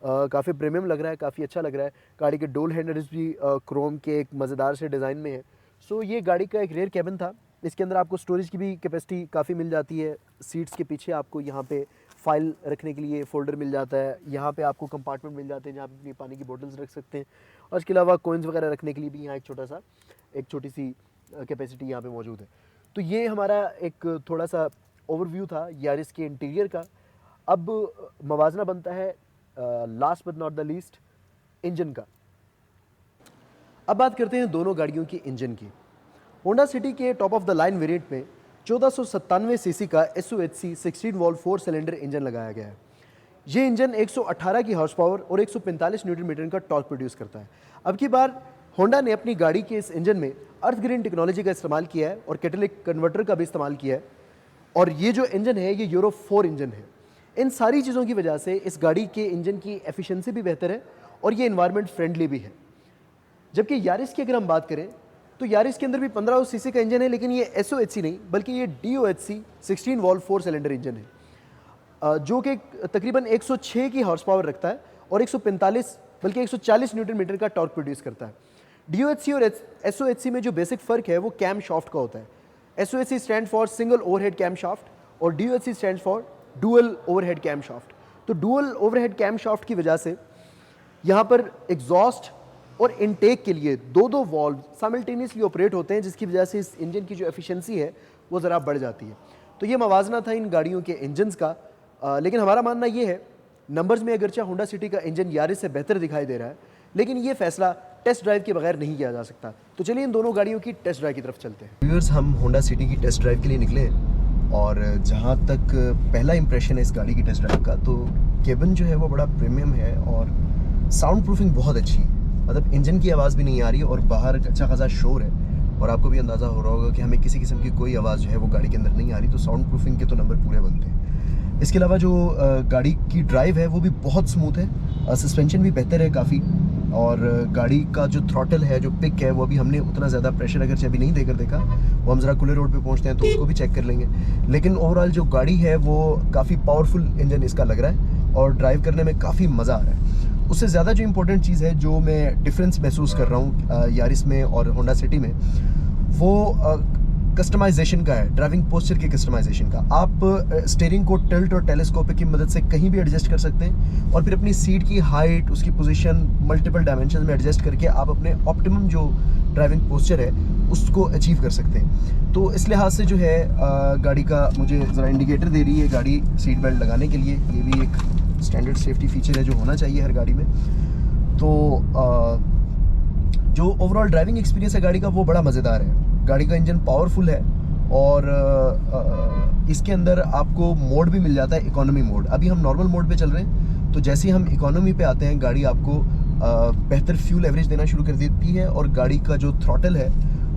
काफ़ी प्रीमियम लग रहा है, काफ़ी अच्छा लग रहा है। गाड़ी के डोल हैंडल्स भी क्रोम के एक मज़ेदार से डिज़ाइन में है। सो ये गाड़ी का एक रेयर कैबिन था। इसके अंदर आपको स्टोरेज की भी कैपेसिटी काफ़ी मिल जाती है। सीट्स के पीछे आपको यहाँ पे फाइल रखने के लिए फ़ोल्डर मिल जाता है, यहाँ पे आपको कंपार्टमेंट मिल जाते हैं जहाँ पे अपनी पानी की बोतल्स रख सकते हैं। और इसके अलावा कॉइन्स वगैरह रखने के लिए भी यहाँ एक छोटी सी कैपेसिटी यहाँ पे मौजूद है। तो ये हमारा एक थोड़ा सा ओवरव्यू था यारिस के इंटीरियर का। अब मवाजना बनता है last but not the least engine का। अब बात करते हैं दोनों गाड़ियों की इंजन की। होंडा सिटी के top of the line variant में 1497 सीसी का SOHC 16 वॉल्व 4 सिलेंडर इंजन लगाया गया है। ये इंजन 118 की हॉर्स पावर और 145 न्यूटन मीटर का टॉर्क प्रोड्यूस करता है। अब की बार होंडा ने अपनी गाड़ी के इस इंजन में अर्थ ग्रीन टेक्नोलॉजी का इस्तेमाल किया है और कैटेलिक कन्वर्टर का भी इस्तेमाल किया है। और ये जो इंजन है ये यूरो 4 इंजन है। इन सारी चीज़ों की वजह से इस गाड़ी के इंजन की एफिशिएंसी भी बेहतर है और ये इन्वायरमेंट फ्रेंडली भी है। जबकि यारिस की अगर हम बात करें तो यारिस के अंदर भी 15 सीसी का इंजन है, लेकिन ये SOHC नहीं बल्कि ये DOHC 16 वॉल्व 4 सिलेंडर इंजन है, जो कि तकरीबन 106 की हॉर्स पावर रखता है और 145 बल्कि 140 न्यूटन मीटर का टॉर्क प्रोड्यूस करता है। DOHC और SOHC में जो बेसिक फ़र्क है वो कैम शाफ्ट का होता है। SOHC stand for single overhead cam shaft और DOHC stand for dual overhead cam shaft. तो डुअल ओवरहेड कैम शाफ्ट की वजह से यहाँ पर एग्जॉस्ट और इनटेक के लिए दो वॉल्व साइमल्टेनियसली ऑपरेट होते हैं, जिसकी वजह से इस इंजन की जो एफिशिएंसी है वो ज़रा बढ़ जाती है। तो ये मवाजना था इन गाड़ियों के इंजन्स का। लेकिन हमारा मानना ये है, नंबर्स में अगरचे होंडा सिटी का इंजन यारिस से बेहतर दिखाई दे रहा है, लेकिन ये फैसला टेस्ट ड्राइव के बगैर नहीं किया जा सकता। तो चलिए इन दोनों गाड़ियों की टेस्ट ड्राइव की तरफ चलते हैं। व्यूअर्स, हम होंडा सिटी की टेस्ट ड्राइव के लिए निकले और जहाँ तक पहला इंप्रेशन है इस गाड़ी की टेस्ट ड्राइव का, तो केबिन जो है वो बड़ा प्रीमियम है और साउंड प्रूफिंग बहुत अच्छी है। मतलब इंजन की आवाज़ भी नहीं आ रही है और बाहर अच्छा खासा शोर है और आपको भी अंदाज़ा हो रहा होगा कि हमें किसी किस्म की कोई आवाज़ जो है वो गाड़ी के अंदर नहीं आ रही। तो साउंड प्रूफिंग के तो नंबर पूरे बनते हैं। इसके अलावा जो गाड़ी की ड्राइव है वो भी बहुत स्मूथ है, सस्पेंशन भी बेहतर है काफ़ी, और गाड़ी का जो थ्रॉटल है, जो पिक है, वो अभी हमने उतना ज़्यादा प्रेशर अगर अभी नहीं देकर देखा, वो हम ज़रा खुले रोड पे पहुंचते हैं तो उसको भी चेक कर लेंगे। लेकिन ओवरऑल जो गाड़ी है वो काफ़ी पावरफुल इंजन इसका लग रहा है और ड्राइव करने में काफ़ी मज़ा आ रहा है। उससे ज़्यादा जो इम्पोर्टेंट चीज़ है, जो मैं डिफरेंस महसूस कर रहा हूँ यारिस में और होंडा सिटी में, वो कस्टमाइजेशन का है, ड्राइविंग पोस्चर के कस्टमाइजेशन का। आप स्टीयरिंग को टिल्ट और टेलीस्कोपिक की मदद से कहीं भी एडजस्ट कर सकते हैं और फिर अपनी सीट की हाइट, उसकी पोजीशन मल्टीपल डायमेंशन में एडजस्ट करके आप अपने ऑप्टिमम जो ड्राइविंग पोस्चर है उसको अचीव कर सकते हैं। तो इस लिहाज से जो है गाड़ी का मुझे ज़रा इंडिकेटर दे रही है गाड़ी सीट बेल्ट लगाने के लिए। ये भी एक स्टैंडर्ड सेफ्टी फीचर है जो होना चाहिए हर गाड़ी में। तो जो ओवरऑल ड्राइविंग एक्सपीरियंस है गाड़ी का वो बड़ा मज़ेदार है। गाड़ी का इंजन पावरफुल है और इसके अंदर आपको मोड भी मिल जाता है, इकोनॉमी मोड। अभी हम नॉर्मल मोड पे चल रहे हैं, तो जैसे ही हम इकोनॉमी पे आते हैं गाड़ी आपको बेहतर फ्यूल एवरेज देना शुरू कर देती है और गाड़ी का जो थ्रॉटल है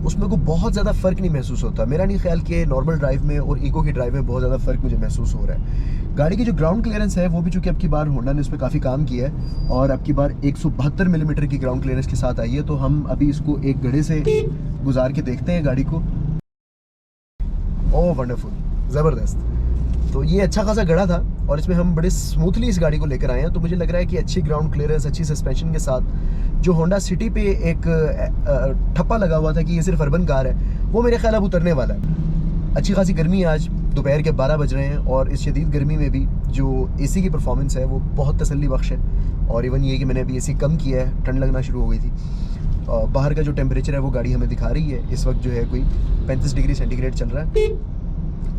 उसमें को बहुत ज़्यादा फ़र्क नहीं महसूस होता। मेरा नहीं ख्याल कि नॉर्मल ड्राइव में और इको की ड्राइव में बहुत ज़्यादा फ़र्क मुझे महसूस हो रहा है। गाड़ी की जो ग्राउंड क्लियरेंस है वो भी चूँकि अब की बार होंडा ने उस पर काफ़ी काम किया है और अब की बार 172 मिलीमीटर की ग्राउंड क्लियरेंस के साथ आई है। तो हम अभी इसको एक गड्ढे से गुजार के देखते हैं गाड़ी को। ओह वंडरफुल, ज़बरदस्त। तो ये अच्छा खासा गड़ा था और इसमें हम बड़े स्मूथली इस गाड़ी को लेकर आए हैं। तो मुझे लग रहा है कि अच्छी ग्राउंड क्लियरेंस, अच्छी सस्पेंशन के साथ जो होंडा सिटी पे एक ठप्पा लगा हुआ था कि ये सिर्फ अर्बन कार है, वो मेरे ख्याल अब उतरने वाला है। अच्छी खासी गर्मी है, आज दोपहर के 12 बज रहे हैं और इस शदीद गर्मी में भी जो एसी की परफॉर्मेंस है वो बहुत तसल्ली बख्श है। और इवन ये कि मैंने अभी एसी कम किया है, ठंड लगना शुरू हो गई थी। बाहर का जो टेम्परेचर है वो गाड़ी हमें दिखा रही है, इस वक्त जो है कोई 35 डिग्री सेंटीग्रेड चल रहा है।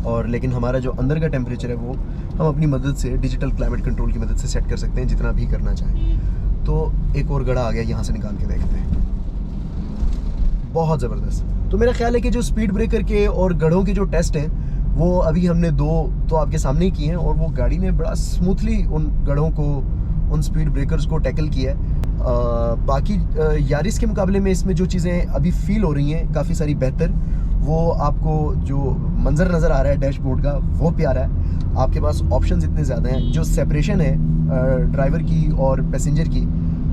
और लेकिन हमारा जो अंदर का टेम्परेचर है वो हम अपनी मदद से डिजिटल क्लाइमेट कंट्रोल की मदद से सेट कर सकते हैं जितना भी करना चाहें। तो एक और गड़ा आ गया, यहाँ से निकाल के देखते हैं। बहुत ज़बरदस्त। तो मेरा ख्याल है कि जो स्पीड ब्रेकर के और गढ़ों के जो टेस्ट हैं वो अभी हमने 2 तो आपके सामने ही किए हैं, और वो गाड़ी ने बड़ा स्मूथली उन गढ़ों को, उन स्पीड ब्रेकर्स को टैकल किया है। बाकी यारिस के मुकाबले में इसमें जो चीज़ें अभी फील हो रही हैं काफ़ी सारी बेहतर, वो आपको जो मंजर नज़र आ रहा है डैशबोर्ड का वो प्यारा है। आपके पास ऑप्शंस इतने ज़्यादा हैं, जो सेपरेशन है ड्राइवर की और पैसेंजर की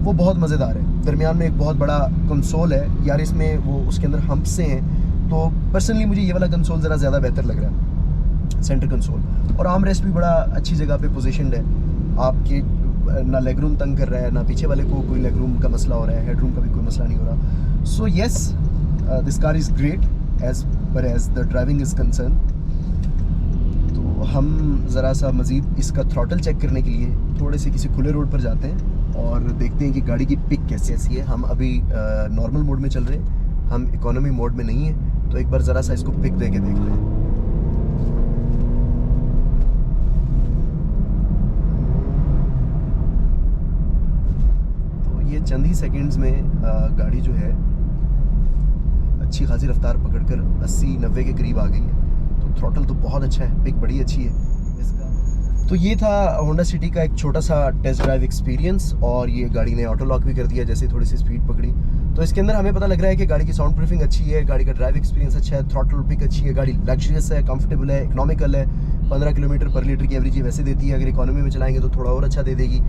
वो बहुत मज़ेदार है। दरमियान में एक बहुत बड़ा कंसोल है, यारिस में वो उसके अंदर हम्प्स से हैं, तो पर्सनली मुझे ये वाला कंसोल ज़रा ज़्यादा बेहतर लग रहा है, सेंटर कंसोल। और आर्म रेस्ट भी बड़ा अच्छी जगह पे पोजीशनड है, आपके ना लेग रूम तंग कर रहा है, ना पीछे वाले को कोई लेग रूम का मसला हो रहा है, हेड रूम का भी कोई मसला नहीं हो रहा। So yes, this car is great as per as the driving is concern. तो हम ज़रा सा मज़ीद इसका थ्रॉटल चेक करने के लिए थोड़े से किसी खुले रोड पर जाते हैं और देखते हैं कि गाड़ी की पिक कैसी ऐसी है। हम अभी नॉर्मल मोड में चल रहे हैं, हम इकोनॉमी मोड में नहीं है, तो एक बार ज़रा सा इसको पिक दे के देखते हैं। तो ये चंद ही सेकंड्स में गाड़ी जो है अच्छी खासी रफ्तार पकड़कर 80-90 के करीब आ गई है। तो थ्रॉटल तो बहुत अच्छा है, पिक बड़ी अच्छी है इसका। तो ये था होंडा सिटी का एक छोटा सा टेस्ट ड्राइव एक्सपीरियंस, और ये गाड़ी ने ऑटो लॉक भी कर दिया जैसे थोड़ी सी स्पीड पकड़ी। तो इसके अंदर हमें पता लग रहा है कि गाड़ी की साउंड प्रूफिंग अच्छी है, गाड़ी का ड्राइव एक्सपीरियंस अच्छा है, थ्रॉटल पिक अच्छी है, गाड़ी लग्जरियस है, कंफर्टेबल है, इकोनॉमिकल है, 15 किलोमीटर पर लीटर की एवरेज ये वैसे देती है, अगर इकोनॉमी में चलाएंगे तो थोड़ा और अच्छा दे देगी।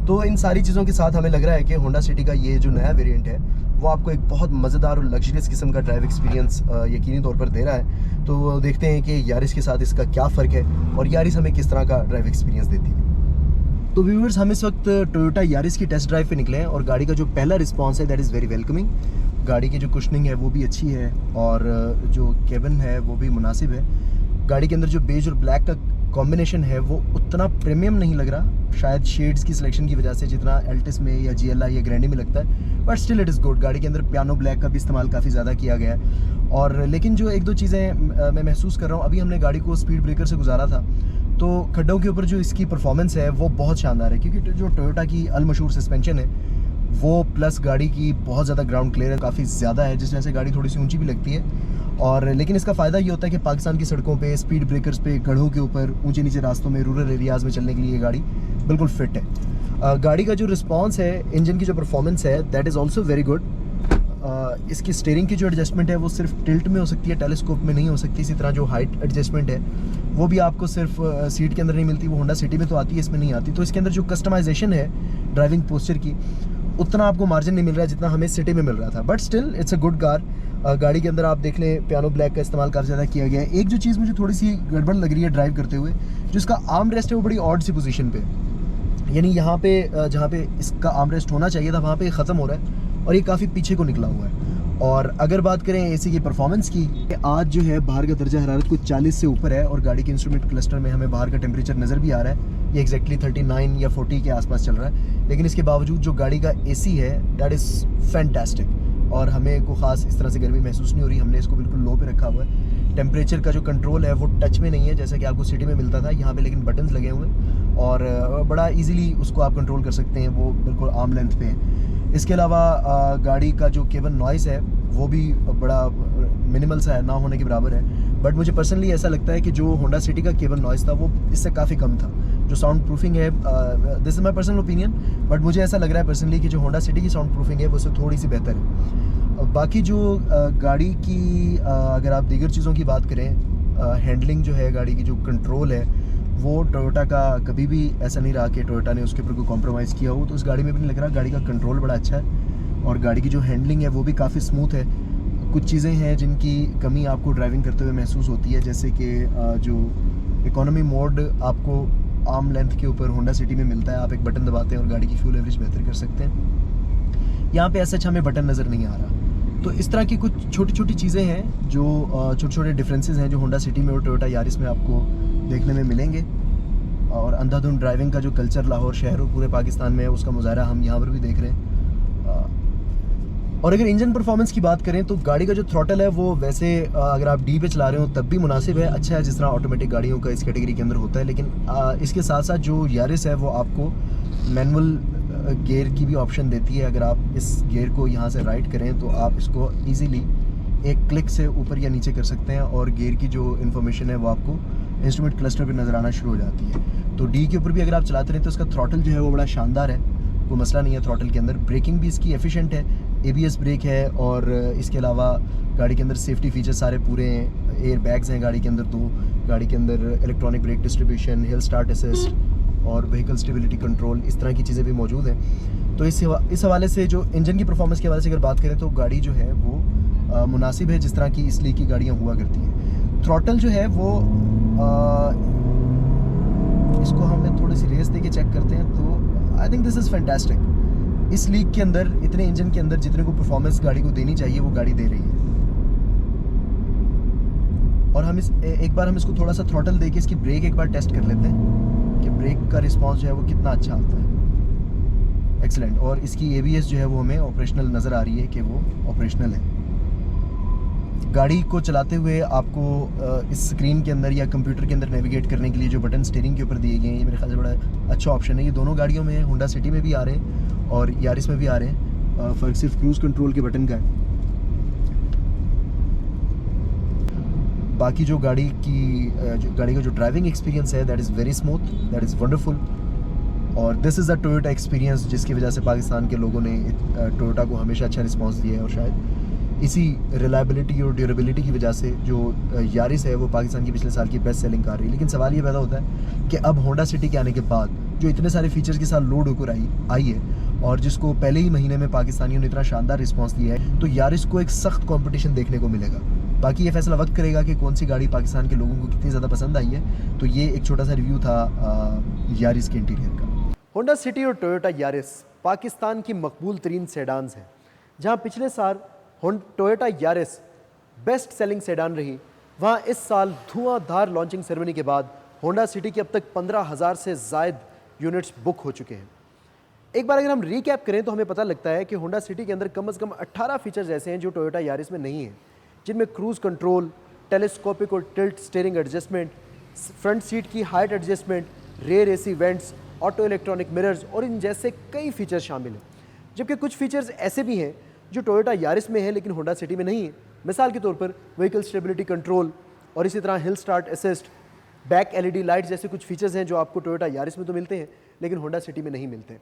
तो इन सारी चीज़ों के साथ हमें लग रहा है कि होंडा सिटी का ये जो नया वेरिएंट है वो आपको एक बहुत मज़ेदार और लग्जरियस किस्म का ड्राइव एक्सपीरियंस यकीनी तौर पर दे रहा है। तो देखते हैं कि यारिस के साथ इसका क्या फ़र्क है और यारिस हमें किस तरह का ड्राइव एक्सपीरियंस देती है। तो व्यूअर्स, हम इस वक्त टोयोटा यारिस की टेस्ट ड्राइव पे निकले हैं और गाड़ी का जो पहला रिस्पांस है दैट इज़ वेरी वेलकमिंग। गाड़ी की जो कुशनिंग है वो भी अच्छी है और जो केबिन है वो भी मुनासिब है। गाड़ी के अंदर जो बेज और ब्लैक का कॉम्बिनेशन है वो उतना प्रीमियम नहीं लग रहा, शायद शेड्स की सिलेक्शन की वजह से, जितना एल्टिस में या GLI या ग्रैंडी में लगता है, but still it is good. गाड़ी के अंदर पियानो ब्लैक का भी इस्तेमाल काफ़ी ज़्यादा किया गया है। और लेकिन जो एक दो चीज़ें मैं महसूस कर रहा हूँ, अभी हमने गाड़ी को स्पीड ब्रेकर से गुजारा था तो खड्डों के ऊपर जो इसकी परफॉर्मेंस है वो बहुत शानदार है, क्योंकि जो टोयोटा की अलमशहूर सस्पेंशन है वो प्लस गाड़ी की बहुत ज़्यादा ग्राउंड क्लियरेंस काफ़ी ज़्यादा है, जिस वजह से गाड़ी थोड़ी सी ऊंची भी लगती है। और लेकिन इसका फ़ायदा ये होता है कि पाकिस्तान की सड़कों पे स्पीड ब्रेकर्स पे, गढ़ों के ऊपर, ऊंचे नीचे रास्तों में, रूरल एरियाज़ में चलने के लिए ये गाड़ी बिल्कुल फिट है। गाड़ी का जो रिस्पॉन्स है, इंजन की जो परफॉर्मेंस है that is also very good. इसकी स्टीयरिंग की जो एडजस्टमेंट है वो सिर्फ टिल्ट में हो सकती है, टेलीस्कोप में नहीं हो सकती। इसी तरह जो हाइट एडजस्टमेंट है वो भी आपको सिर्फ सीट के अंदर नहीं मिलती, वो होंडा सिटी में तो आती है, इसमें नहीं आती। तो इसके अंदर जो कस्टमाइजेशन है ड्राइविंग पोस्चर की, उतना आपको मार्जिन नहीं मिल रहा है जितना हमें सिटी में मिल रहा था, but still it's a good car. गाड़ी के अंदर आप देख लें पियानो ब्लैक का इस्तेमाल काफ़ी ज़्यादा किया गया है। एक जो चीज़ मुझे थोड़ी सी गड़बड़ लग रही है ड्राइव करते हुए, जो इसका आर्म रेस्ट है वो बड़ी ऑड सी पोजीशन पे, यानी यहाँ पे जहाँ पे इसका आर्म रेस्ट होना चाहिए था वहाँ पे ख़त्म हो रहा है और ये काफ़ी पीछे को निकला हुआ है। और अगर बात करें एसी की परफॉर्मेंस की, आज जो है बाहर का दर्जा हरारत कुछ 40 से ऊपर है और गाड़ी के इंस्ट्रूमेंट क्लस्टर में हमें बाहर का टेम्परेचर नज़र भी आ रहा है, ये एक्जैक्टली 39 या 40 के आसपास चल रहा है। लेकिन इसके बावजूद जो गाड़ी का एसी है दैट इज़ फैंटास्टिक और हमें को ख़ास इस तरह से गर्मी महसूस नहीं हो रही। हमने इसको बिल्कुल लो पे रखा हुआ है। टेम्परेचर का जो कंट्रोल है वो टच में नहीं है जैसा कि आपको सिटी में मिलता था, यहाँ पे लेकिन बटन्स लगे हुए हैं और बड़ा इजीली उसको आप कंट्रोल कर सकते हैं, वो बिल्कुल आर्म लेंथ पे है। इसके अलावा गाड़ी का जो केबन नॉइज़ है वो भी बड़ा मिनिमल सा है, ना होने के बराबर है। बट मुझे पर्सनली ऐसा लगता है कि जो होंडा सिटी का केबन नॉइज़ था वो इससे काफ़ी कम था। जो साउंड प्रूफिंग है, this is my personal opinion, but मुझे ऐसा लग रहा है पर्सनली कि जो होंडा सिटी की साउंड प्रूफिंग है वो उससे थोड़ी सी बेहतर है। बाकी जो गाड़ी की अगर आप दीगर चीज़ों की बात करें, हैंडलिंग जो है, गाड़ी की जो कंट्रोल है, वो टोयोटा का कभी भी ऐसा नहीं रहा कि टोयोटा ने उसके ऊपर कोई कॉम्प्रोमाइज़ किया हो। तो उस गाड़ी में भी नहीं लग रहा। गाड़ी का कंट्रोल बड़ा अच्छा है और गाड़ी की जो हैंडलिंग है वो भी काफ़ी स्मूथ है। कुछ चीज़ें हैं जिनकी कमी आपको ड्राइविंग करते हुए महसूस होती है, जैसे कि जो इकोनॉमी मोड आपको आर्म लेंथ के ऊपर होंडा सिटी में मिलता है, आप एक बटन दबाते हैं और गाड़ी की फ्यूल एवरेज बेहतर कर सकते हैं। यहाँ पे ऐसा अच्छा हमें बटन नज़र नहीं आ रहा। तो इस तरह की कुछ छोटी छोटी चीज़ें हैं जो छोटे छोटे डिफरेंसेस हैं जो होंडा सिटी में और टोयोटा यारिस में आपको देखने में मिलेंगे। और अंधाधुंध ड्राइविंग का जो कल्चर लाहौर शहर और पूरे पाकिस्तान में है उसका मुजाहरा हम यहाँ पर भी देख रहे हैं। और अगर इंजन परफॉर्मेंस की बात करें तो गाड़ी का जो थ्रॉटल है वो वैसे अगर आप डी पे चला रहे हो तब भी मुनासिब है, अच्छा है, जिस तरह ऑटोमेटिक गाड़ियों का इस कैटेगरी के अंदर होता है। लेकिन इसके साथ साथ जो यारिस है वो आपको मैनुअल गियर की भी ऑप्शन देती है। अगर आप इस गियर को यहाँ से राइट करें तो आप इसको ईज़िली एक क्लिक से ऊपर या नीचे कर सकते हैं और गियर की जो इन्फॉर्मेशन है वो आपको इंस्ट्रूमेंट क्लस्टर पर नज़र आना शुरू हो जाती है। तो डी के ऊपर भी अगर आप चलाते रहें तो इसका थ्रॉटल जो है वो बड़ा शानदार है, कोई मसला नहीं है थ्रॉटल के अंदर। ब्रेकिंग भी इसकी एफिशिएंट है, ABS ब्रेक है और इसके अलावा गाड़ी के अंदर सेफ्टी फीचर्स सारे पूरे हैं। एयर बैग्स हैं गाड़ी के अंदर, तो गाड़ी के अंदर electronic brake distribution, hill start assist और व्हीकल स्टेबिलिटी कंट्रोल, इस तरह की चीज़ें भी मौजूद हैं। तो इस हवाले से जो इंजन की परफॉर्मेंस के हवाले से अगर बात करें तो गाड़ी जो है वो मुनासिब है जिस तरह की इस लीग की गाड़ियाँ हुआ करती हैं। थ्रॉटल जो है वो इसको हमें थोड़ी सी रेस दे के चेक करते हैं तो I think this is fantastic. इस लीग के अंदर इतने इंजन के अंदर जितने को परफॉर्मेंस गाड़ी को देनी चाहिए वो गाड़ी दे रही है। और हम एक बार हम इसको थोड़ा सा थ्रॉटल दे के इसकी ब्रेक एक बार टेस्ट कर लेते हैं कि ब्रेक का रिस्पांस जो है वो कितना अच्छा आता है। एक्सीलेंट। और इसकी ABS जो है वो हमें ऑपरेशनल नज़र आ रही है कि वो ऑपरेशनल है। गाड़ी को चलाते हुए आपको इस स्क्रीन के अंदर या कंप्यूटर के अंदर नेविगेट करने के लिए जो बटन स्टीयरिंग के ऊपर दिए गए हैं ये मेरे ख्याल से बड़ा अच्छा ऑप्शन है। ये दोनों गाड़ियों में, होंडा सिटी में भी आ रहे हैं और यारिस में भी आ रहे हैं। फ़र्क सिर्फ क्रूज़ कंट्रोल के बटन का है। बाकी जो गाड़ी का जो ड्राइविंग एक्सपीरियंस है that is very smooth, that is wonderful. और this is the Toyota experience जिसकी वजह से पाकिस्तान के लोगों ने टोयोटा को हमेशा अच्छा रिस्पॉन्स दिया है। और शायद इसी रिलायबिलिटी और ड्यूरेबिलिटी की वजह से जो यारिस है वो पाकिस्तान की पिछले साल की बेस्ट सेलिंग कार रही है। लेकिन सवाल ये पैदा होता है कि अब होंडा सिटी के आने के बाद जो इतने सारे फीचर्स के साथ लोड होकर आई है और जिसको पहले ही महीने में पाकिस्तानियों ने इतना शानदार रिस्पांस दिया है, तो यारिस को एक सख्त कंपटीशन देखने को मिलेगा। बाकी ये फैसला वक्त करेगा कि कौन सी गाड़ी पाकिस्तान के लोगों को कितनी ज़्यादा पसंद आई है। तो ये एक छोटा सा रिव्यू था यारिस के इंटीरियर का। होंडा सिटी और टोयोटा यारिस पाकिस्तान की मकबूल तरीन सेडान्स हैं। जहाँ पिछले साल Toyota Yaris best selling sedan रही, वहाँ इस साल धुआंधार लॉन्चिंग सेरेमनी के बाद होंडा सिटी के अब तक 15,000 से ज़ायद यूनिट्स बुक हो चुके हैं। एक बार अगर हम रीकैप करें तो हमें पता लगता है कि होंडा सिटी के अंदर कम से कम 18 फीचर्स ऐसे हैं जो टोयोटा यारिस में नहीं हैं, जिनमें क्रूज़ कंट्रोल, टेलीस्कोपिक और tilt steering adjustment, front seat की height adjustment, rear AC vents, auto electronic mirrors और इन जैसे कई फीचर्स शामिल हैं। जबकि कुछ फीचर्स ऐसे भी हैं जो टोयोटा यारिस में है लेकिन होंडा सिटी में नहीं है। मिसाल के तौर पर व्हीकल स्टेबिलिटी कंट्रोल और इसी तरह hill start assist, back LED lights जैसे कुछ फीचर्स हैं जो आपको टोयोटा यारिस में तो मिलते हैं लेकिन होंडा सिटी में नहीं मिलते।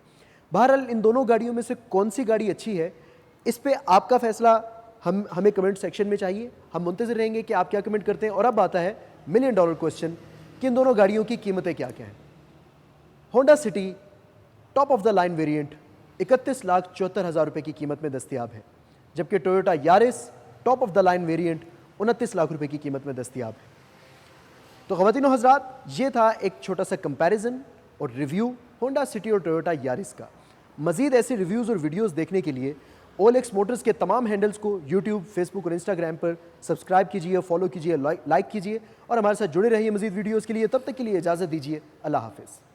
बहरहाल इन दोनों गाड़ियों में से कौन सी गाड़ी अच्छी है, इस पे आपका फैसला हमें कमेंट सेक्शन में चाहिए। हम मुंतज़िर रहेंगे कि आप क्या कमेंट करते हैं। और अब आता है $1 मिलियन क्वेश्चन कि इन दोनों गाड़ियों की कीमतें क्या क्या हैं। Honda city top of the line variant 31,74,000 रुपये की कीमत में दस्तयाब है, जबकि Toyota Yaris top of the line variant 29 lakh रुपए की कीमत में दस्तयाब है। तो ख़वातीन और हज़रात, ये था एक छोटा सा कंपैरिजन और रिव्यू होंडा सिटी और टोयोटा यारिस का। मज़ीद ऐसे रिव्यूज़ और वीडियोज़ देखने के लिए OLX मोटर्स के तमाम हैंडल्स को यूट्यूब, फेसबुक और इंस्टाग्राम पर सब्सक्राइब कीजिए, फॉलो कीजिए, लाइक कीजिए और हमारे साथ जुड़े रहिए मज़ीद वीडियोज़ के लिए। तब तक के लिए इजाज़त दीजिए। अल्लाह हाफ़िज़।